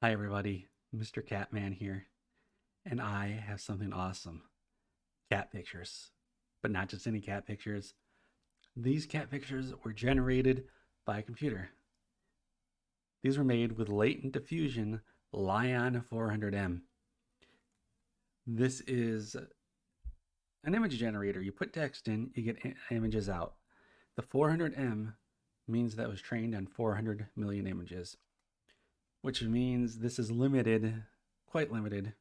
Hi everybody, Mr. Catman here, and I have something awesome. Cat pictures. But not just any cat pictures. These cat pictures were generated by a computer. These were made with latent diffusion Lion 400M. This is an image generator. You put text in, you get images out. The 400M means that it was trained on 400 million images, which means this is limited, quite limited,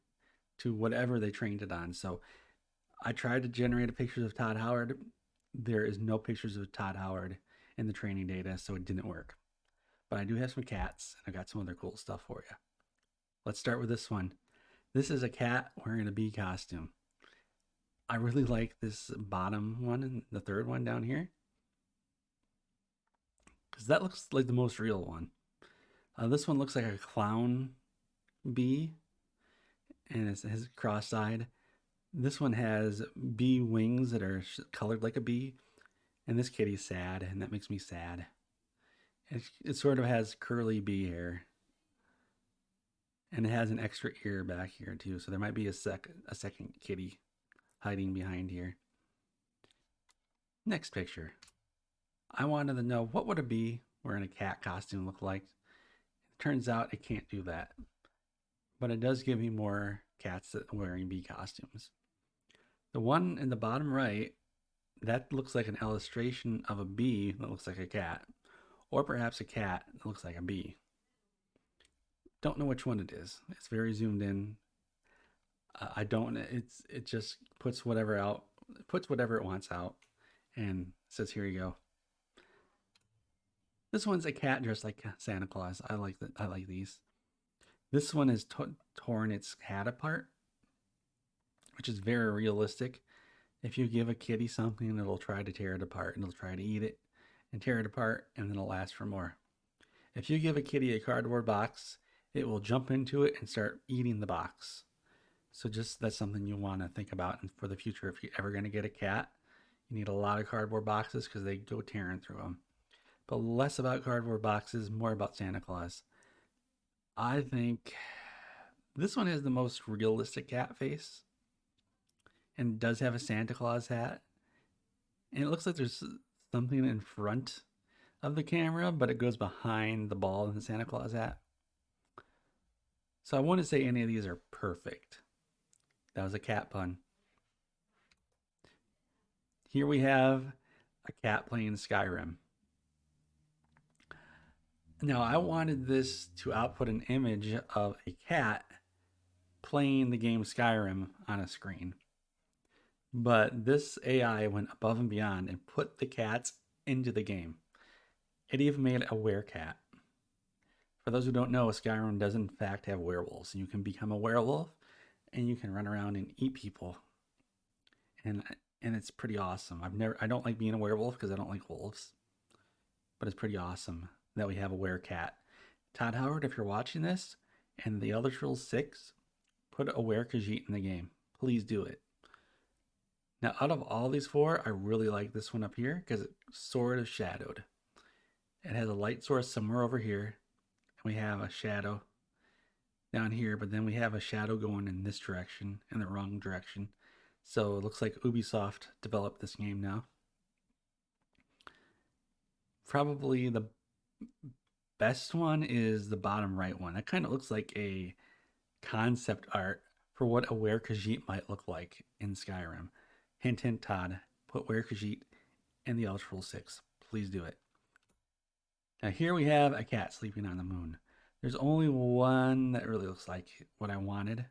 to whatever they trained it on. So I tried to generate pictures of Todd Howard. There is no pictures of Todd Howard in the training data, so it didn't work. But I do have some cats, and I got some other cool stuff for you. Let's start with this one. This is a cat wearing a bee costume. I really like this bottom one, the third one down here, because that looks like the most real one. This one looks like a clown bee, and it's his cross-eyed. This one has bee wings that are colored like a bee, and this kitty's sad, and that makes me sad. It sort of has curly bee hair, and it has an extra ear back here too, so there might be a second kitty hiding behind here. Next picture. I wanted to know, what would a bee wearing a cat costume look like? It turns out it can't do that, but it does give me more cats that are wearing bee costumes. The one in the bottom right, that looks like an illustration of a bee that looks like a cat, or perhaps a cat that looks like a bee. Don't know which one it is. It's very zoomed in. I don't. It just puts whatever out, puts whatever it wants out, and says, "Here you go." This one's a cat dressed like Santa Claus. I like that. I like these. This one is torn its hat apart, which is very realistic. If you give a kitty something, it'll try to tear it apart, and it'll try to eat it and tear it apart, and then it'll ask for more. If you give a kitty a cardboard box, it will jump into it and start eating the box. So just that's something you want to think about and for the future. If you're ever going to get a cat, you need a lot of cardboard boxes because they go tearing through them. But less about cardboard boxes, more about Santa Claus. I think this one has the most realistic cat face and does have a Santa Claus hat. And it looks like there's something in front of the camera, but it goes behind the ball in the Santa Claus hat. So I wouldn't say any of these are perfect. That was a cat pun. Here we have a cat playing Skyrim. Now I wanted this to output an image of a cat playing the game Skyrim on a screen. But this AI went above and beyond and put the cats into the game. It even made a werecat. For those who don't know, Skyrim does in fact have werewolves. You can become a werewolf and you can run around and eat people. And it's pretty awesome. I don't like being a werewolf because I don't like wolves. But it's pretty awesome that we have a werecat. Todd Howard, if you're watching this, and the Elder Scrolls 6, put a werekajit in the game. Please do it. Now, out of all these four, I really like this one up here because it's sort of shadowed. It has a light source somewhere over here. And we have a shadow down here, but then we have a shadow going in this direction, in the wrong direction. So it looks like Ubisoft developed this game now. Probably the best one is the bottom right one. That kind of looks like a concept art for what a werekajit might look like in Skyrim. Hint, hint, Todd. Put werekajit in the Elder Scrolls 6. Please do it. Now here we have a cat sleeping on the moon. There's only one that really looks like what I wanted.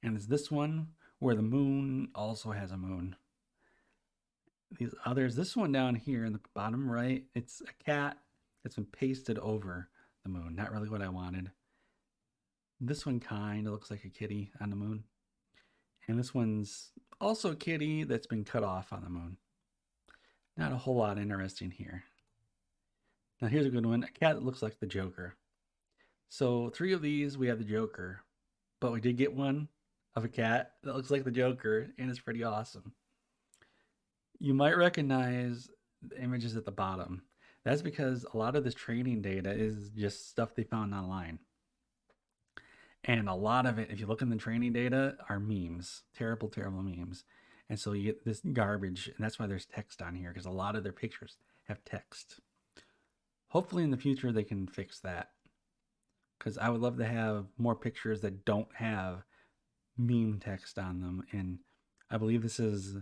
And it's this one where the moon also has a moon. These others, this one down here in the bottom right, it's a cat that's been pasted over the moon. Not really what I wanted. This one kind of looks like a kitty on the moon. And this one's also a kitty that's been cut off on the moon. Not a whole lot interesting here. Now here's a good one. A cat that looks like the Joker. So 3 of these, we have the Joker. But we did get one of a cat that looks like the Joker, and it's pretty awesome. You might recognize the images at the bottom. That's because a lot of this training data is just stuff they found online. And a lot of it, if you look in the training data, are memes, terrible, terrible memes. And so you get this garbage, and that's why there's text on here, because a lot of their pictures have text. Hopefully in the future they can fix that, because I would love to have more pictures that don't have meme text on them. And I believe this is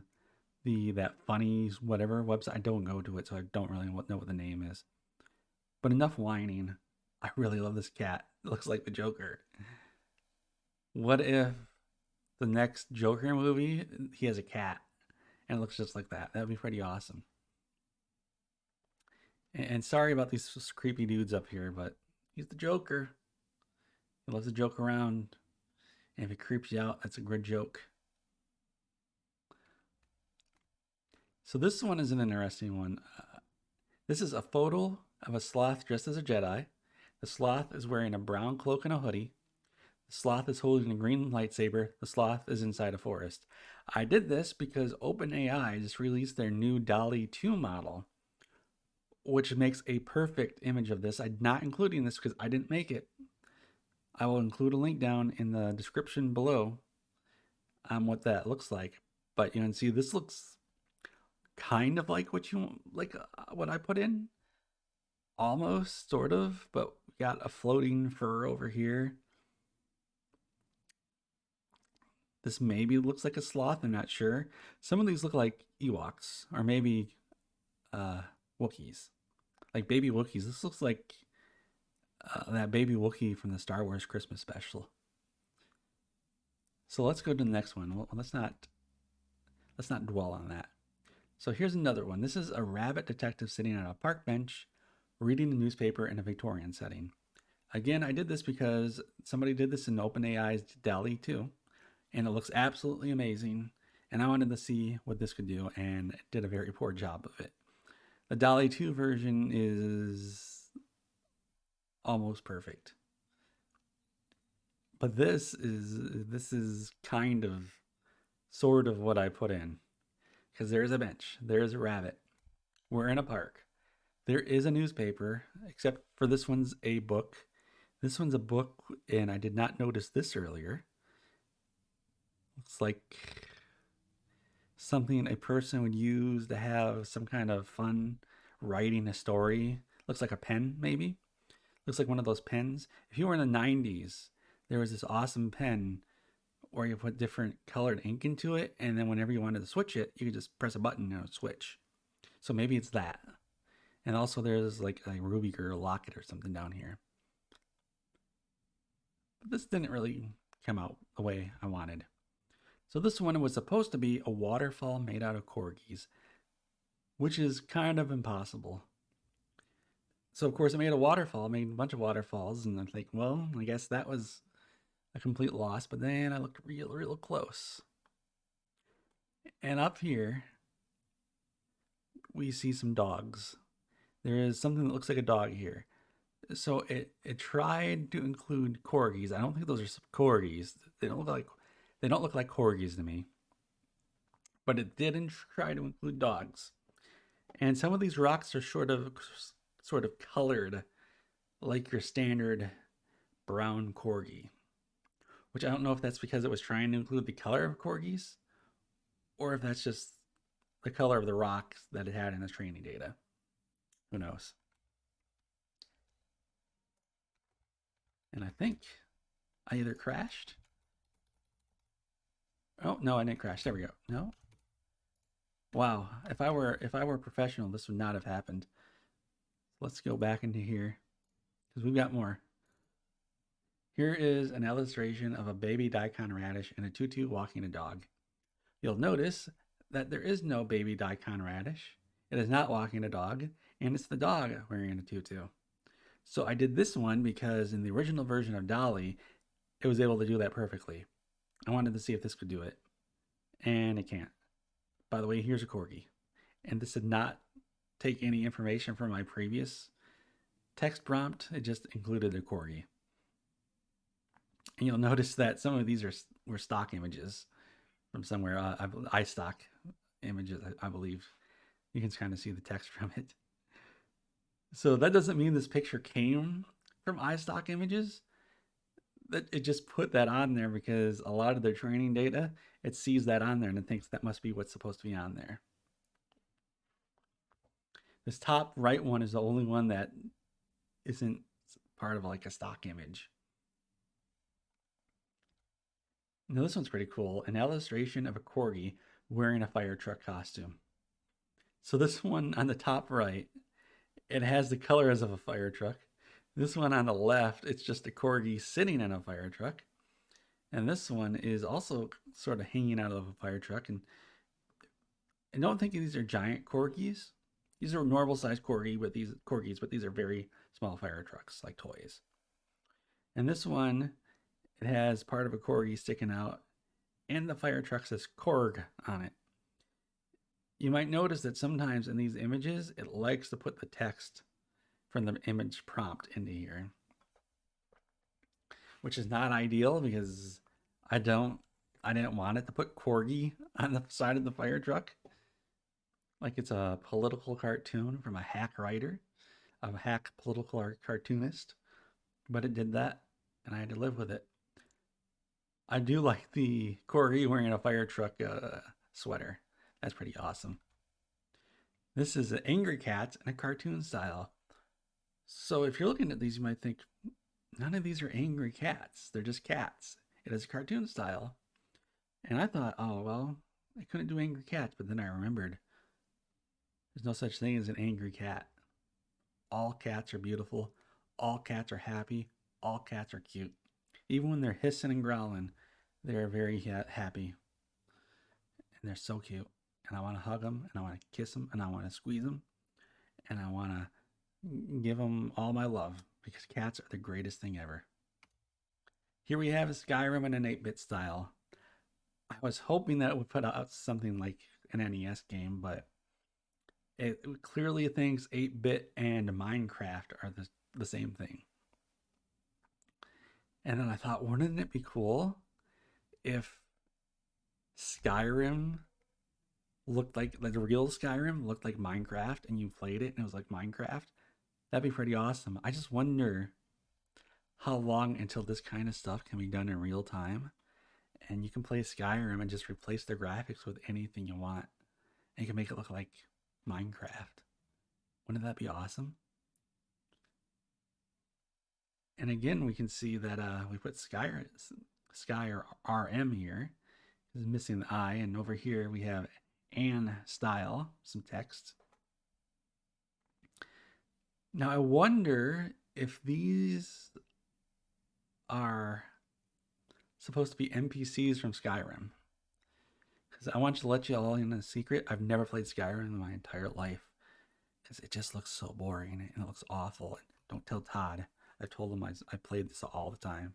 that funny whatever website. I don't go to it, so I don't really know what the name is. But enough whining. I really love this cat. It looks like the Joker. What if the next Joker movie he has a cat and it looks just like that? That'd be pretty awesome. And sorry about these creepy dudes up here, but he's the Joker. He loves to joke around. And if it creeps you out, that's a good joke. So this one is an interesting one. This is a photo of a sloth dressed as a Jedi. The sloth is wearing a brown cloak and a hoodie. The sloth is holding a green lightsaber. The sloth is inside a forest. I did this because OpenAI just released their new DALL-E 2 model, which makes a perfect image of this. I'm not including this because I didn't make it. I will include a link down in the description below on what that looks like. But you can see this looks kind of like what I put in, almost, sort of, but we got a floating fur over here. This maybe looks like a sloth, I'm not sure. Some of these look like Ewoks, or maybe Wookiees, like baby Wookiees. This looks like that baby Wookiee from the Star Wars Christmas special. So let's go to the next one. Well, let's not dwell on that. So here's another one. This is a rabbit detective sitting on a park bench reading the newspaper in a Victorian setting. Again, I did this because somebody did this in OpenAI's DALL-E 2, and it looks absolutely amazing. And I wanted to see what this could do, and it did a very poor job of it. The DALL-E 2 version is almost perfect. But this is kind of sort of what I put in. Because there's a bench, there's a rabbit. We're in a park. There is a newspaper, except for this one's a book. This one's a book, and I did not notice this earlier. Looks like something a person would use to have some kind of fun writing a story. Looks like a pen, maybe. Looks like one of those pens. If you were in the 90s, there was this awesome pen where you put different colored ink into it, and then whenever you wanted to switch it, you could just press a button and it would switch. So maybe it's that. And also there's like a Ruby Girl locket or something down here. But this didn't really come out the way I wanted. So this one was supposed to be a waterfall made out of corgis, which is kind of impossible. So of course I made a waterfall, made a bunch of waterfalls, and I'm like, well, I guess that was a complete loss. But then I looked real close. And up here, we see some dogs. There is something that looks like a dog here. So it tried to include corgis. I don't think those are corgis. They don't look like corgis to me. But it didn't try to include dogs. And some of these rocks are sort of colored like your standard brown corgi, which I don't know if that's because it was trying to include the color of corgis, or if that's just the color of the rocks that it had in its training data. Who knows? And I think I either crashed. Oh no, I didn't crash. There we go. No. Wow. If I were professional, this would not have happened. Let's go back into here because we've got more. Here is an illustration of a baby daikon radish in a tutu walking a dog. You'll notice that there is no baby daikon radish. It is not walking a dog, and it's the dog wearing a tutu. So I did this one because in the original version of DALL-E, it was able to do that perfectly. I wanted to see if this could do it, and it can't. By the way, here's a corgi, and this did not take any information from my previous text prompt. It just included a corgi. And you'll notice that some of these were stock images from somewhere. iStock images, I believe. You can kind of see the text from it. So that doesn't mean this picture came from iStock images. that it just put that on there because a lot of their training data, it sees that on there and it thinks that must be what's supposed to be on there. This top right one is the only one that isn't part of like a stock image. Now this one's pretty cool. An illustration of a corgi wearing a fire truck costume. So this one on the top right, it has the colors of a fire truck. This one on the left, it's just a corgi sitting in a fire truck. And this one is also sort of hanging out of a fire truck. And I don't think these are giant corgis. These are normal sized corgis, but these are very small fire trucks, like toys. And this one, it has part of a corgi sticking out, and the fire truck says Korg on it. You might notice that sometimes in these images, it likes to put the text from the image prompt into here, which is not ideal because I didn't want it to put corgi on the side of the fire truck. Like it's a political cartoon from a hack writer, a hack political cartoonist, but it did that, and I had to live with it. I do like the corgi wearing a fire truck sweater. That's pretty awesome. This is an angry cat in a cartoon style. So if you're looking at these, you might think none of these are angry cats. They're just cats. It is a cartoon style. And I thought, oh, well, I couldn't do angry cats. But then I remembered there's no such thing as an angry cat. All cats are beautiful. All cats are happy. All cats are cute. Even when they're hissing and growling, they're very happy. And they're so cute. And I want to hug them, and I want to kiss them, and I want to squeeze them, and I want to give them all my love because cats are the greatest thing ever. Here we have Skyrim in an 8-bit style. I was hoping that it would put out something like an NES game, but it clearly thinks 8-bit and Minecraft are the same thing. And then I thought, wouldn't it be cool if Skyrim looked like the real Skyrim looked like Minecraft and you played it and it was like Minecraft? That'd be pretty awesome. I just wonder how long until this kind of stuff can be done in real time and you can play Skyrim and just replace the graphics with anything you want and you can make it look like Minecraft. Wouldn't that be awesome? And again, we can see that we put Sky or RM here. Is missing the I, and over here we have an style, some text. Now I wonder if these are supposed to be NPCs from Skyrim. Because I want you to let you all in a secret. I've never played Skyrim in my entire life. Because it just looks so boring and it looks awful. Don't tell Todd. I told him I played this all the time.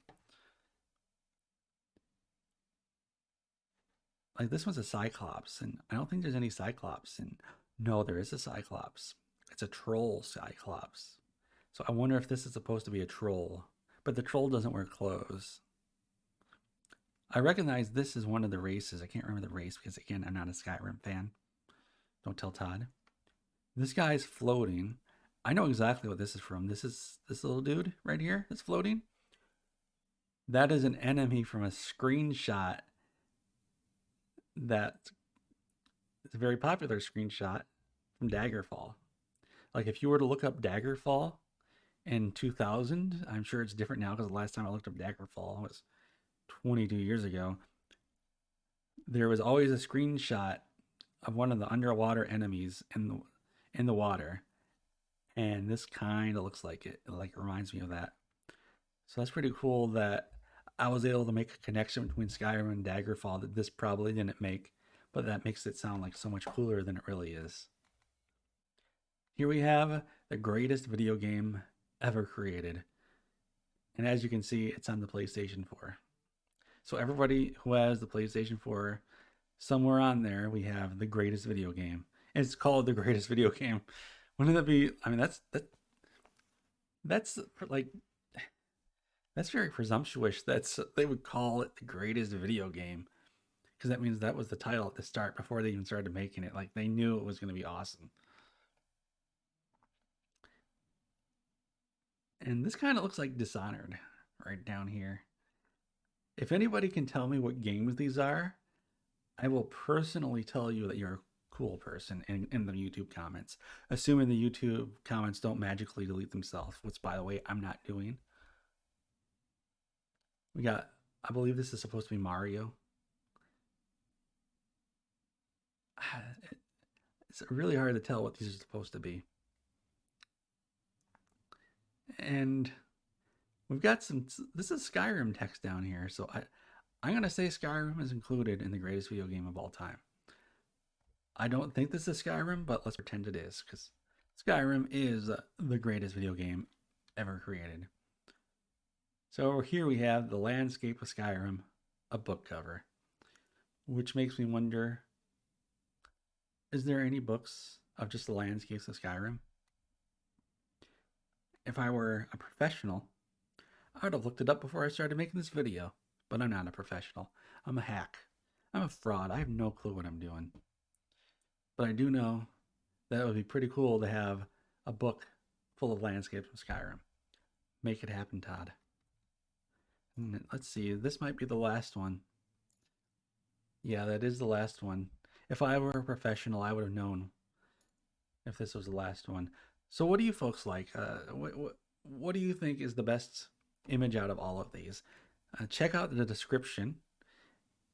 Like this one's a Cyclops, and I don't think there's any Cyclops. And no, there is a Cyclops. It's a troll Cyclops. So I wonder if this is supposed to be a troll. But the troll doesn't wear clothes. I recognize this is one of the races. I can't remember the race because, again, I'm not a Skyrim fan. Don't tell Todd. This guy's floating. I know exactly what this is from. This is this little dude right here that's floating. That is an enemy from a screenshot that is a very popular screenshot from Daggerfall. Like if you were to look up Daggerfall in 2000, I'm sure it's different now because the last time I looked up Daggerfall was 22 years ago. There was always a screenshot of one of the underwater enemies in the water, and this kind of looks like it. Like it reminds me of that. So that's pretty cool that I was able to make a connection between Skyrim and Daggerfall that this probably didn't make, but that makes it sound like so much cooler than it really is. Here we have the greatest video game ever created. And as you can see, it's on the PlayStation 4. So everybody who has the PlayStation 4, somewhere on there, we have the greatest video game. And it's called the greatest video game. Wouldn't that be, I mean, that's like, that's very presumptuous. They would call it the greatest video game. Because that means that was the title at the start before they even started making it. Like they knew it was going to be awesome. And this kind of looks like Dishonored right down here. If anybody can tell me what games these are, I will personally tell you that you're a cool person in the YouTube comments. Assuming the YouTube comments don't magically delete themselves, which, by the way, I'm not doing. We got, I believe this is supposed to be Mario. It's really hard to tell what these are supposed to be. And we've got some, this is Skyrim text down here. So I'm going to say Skyrim is included in the greatest video game of all time. I don't think this is Skyrim, but let's pretend it is because Skyrim is the greatest video game ever created. So over here we have the landscape of Skyrim, a book cover, which makes me wonder, is there any books of just the landscapes of Skyrim? If I were a professional, I would have looked it up before I started making this video, but I'm not a professional. I'm a hack. I'm a fraud. I have no clue what I'm doing. But I do know that it would be pretty cool to have a book full of landscapes of Skyrim. Make it happen, Todd. And let's see, this might be the last one. Yeah, that is the last one. If I were a professional, I would have known if this was the last one. So what do you folks like? What do you think is the best image out of all of these? Check out the description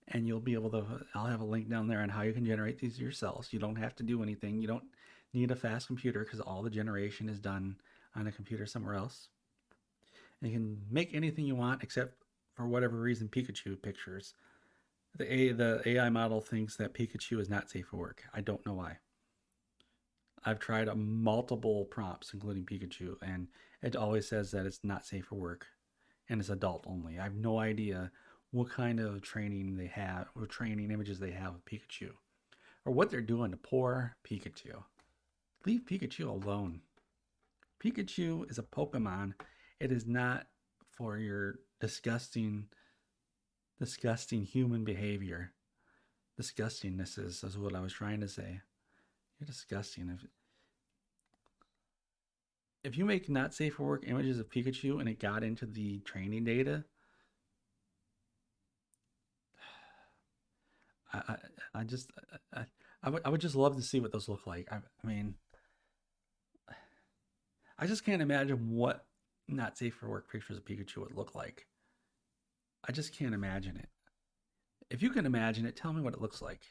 and you'll be able to, I'll have a link down there on how you can generate these yourselves. You don't have to do anything. You don't need a fast computer because all the generation is done on a computer somewhere else. And you can make anything you want except for whatever reason Pikachu pictures. The AI model thinks that Pikachu is not safe for work. I don't know why. I've tried multiple prompts, including Pikachu, and it always says that it's not safe for work and it's adult only. I have no idea what kind of training they have, or training images they have with Pikachu, or what they're doing to poor Pikachu. Leave Pikachu alone. Pikachu is a Pokemon. It is not for your disgusting human behavior. Disgustingness is what I was trying to say. You're disgusting. If you make not safe for work images of Pikachu and it got into the training data, I just I would just love to see what those look like. I mean, I just can't imagine what not safe for work pictures of Pikachu would look like. I just can't imagine it. If you can imagine it, tell me what it looks like.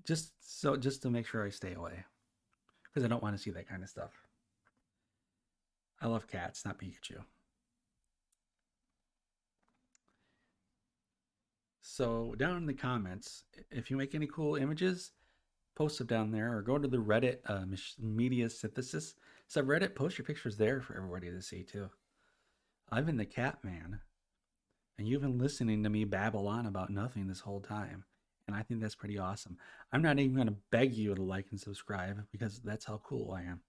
Just to make sure I stay away, because I don't want to see that kind of stuff. I love cats, not Pikachu. So down in the comments, if you make any cool images, post them down there, or go to the Reddit media synthesis subreddit. Post your pictures there for everybody to see too. I've been the cat man, and you've been listening to me babble on about nothing this whole time. And I think that's pretty awesome. I'm not even going to beg you to like and subscribe because that's how cool I am.